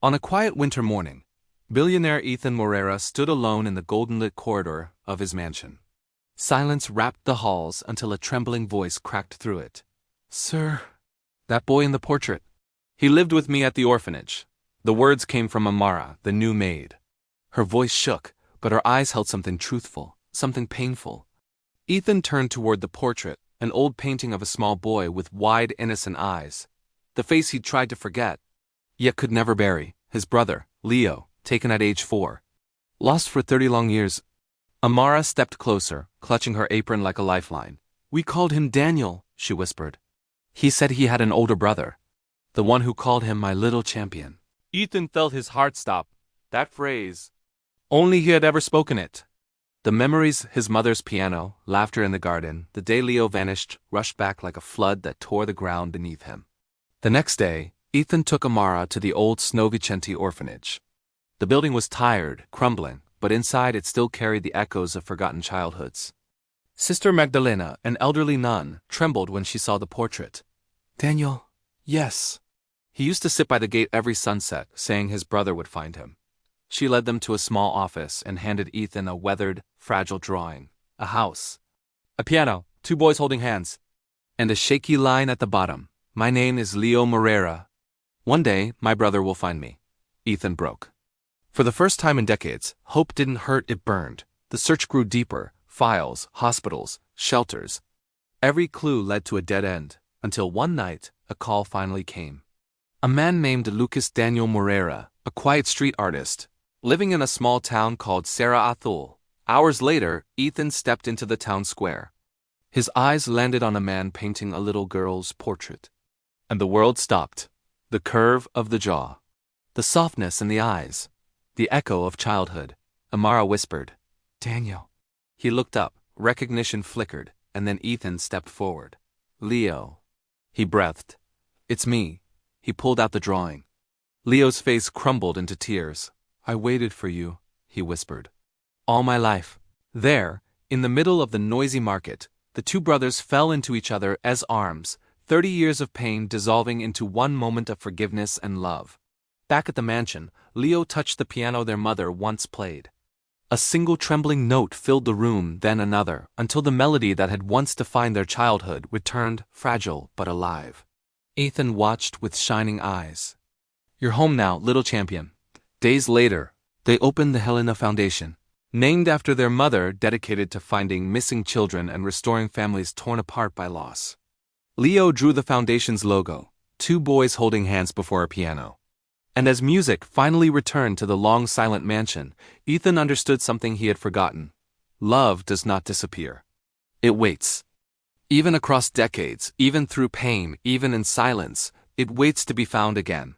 On a quiet winter morning, billionaire Ethan Morera stood alone in the golden-lit corridor of his mansion. Silence wrapped the halls until a trembling voice cracked through it. "Sir, that boy in the portrait. He lived with me at the orphanage." The words came from Amara, the new maid. Her voice shook, but her eyes held something truthful, something painful. Ethan turned toward the portrait, an old painting of a small boy with wide, innocent eyes. The face he'd tried to forget, yet could never bury. His brother, Leo, taken at age 4. Lost for 30 long years. Amara stepped closer, clutching her apron like a lifeline. "We called him Daniel," she whispered. "He said he had an older brother. The one who called him my little champion." Ethan felt his heart stop. That phrase. Only he had ever spoken it. The memories, his mother's piano, laughter in the garden, the day Leo vanished, rushed back like a flood that tore the ground beneath him. The next day, Ethan took Amara to the old Snovicenti orphanage. The building was tired, crumbling, but inside it still carried the echoes of forgotten childhoods. Sister Magdalena, an elderly nun, trembled when she saw the portrait. "Daniel, yes." He used to sit by the gate every sunset, saying his brother would find him. She led them to a small office and handed Ethan a weathered, fragile drawing. A house. A piano, 2 boys holding hands. And a shaky line at the bottom. "My name is Leo Morera. One day, my brother will find me." Ethan broke. For the first time in decades, hope didn't hurt, it burned. The search grew deeper. Files, hospitals, shelters. Every clue led to a dead end, until one night, a call finally came. A man named Lucas Daniel Morera, a quiet street artist, living in a small town called Serra Azul. Hours later, Ethan stepped into the town square. His eyes landed on a man painting a little girl's portrait. And the world stopped. The curve of the jaw. The softness in the eyes. The echo of childhood. Amara whispered, "Daniel." He looked up, recognition flickered, and then Ethan stepped forward. "Leo." He breathed. "It's me." He pulled out the drawing. Leo's face crumbled into tears. "I waited for you," he whispered. "All my life." There, in the middle of the noisy market, the 2 brothers fell into each other as arms, 30 years of pain dissolving into one moment of forgiveness and love. Back at the mansion, Leo touched the piano their mother once played. A single trembling note filled the room, then another, until the melody that had once defined their childhood returned, fragile but alive. Ethan watched with shining eyes. "You're home now, little champion." Days later, they opened the Helena Foundation, named after their mother, dedicated to finding missing children and restoring families torn apart by loss. Leo drew the foundation's logo, 2 boys holding hands before a piano. And as music finally returned to the long silent mansion, Ethan understood something he had forgotten. Love does not disappear. It waits. Even across decades, even through pain, even in silence, it waits to be found again.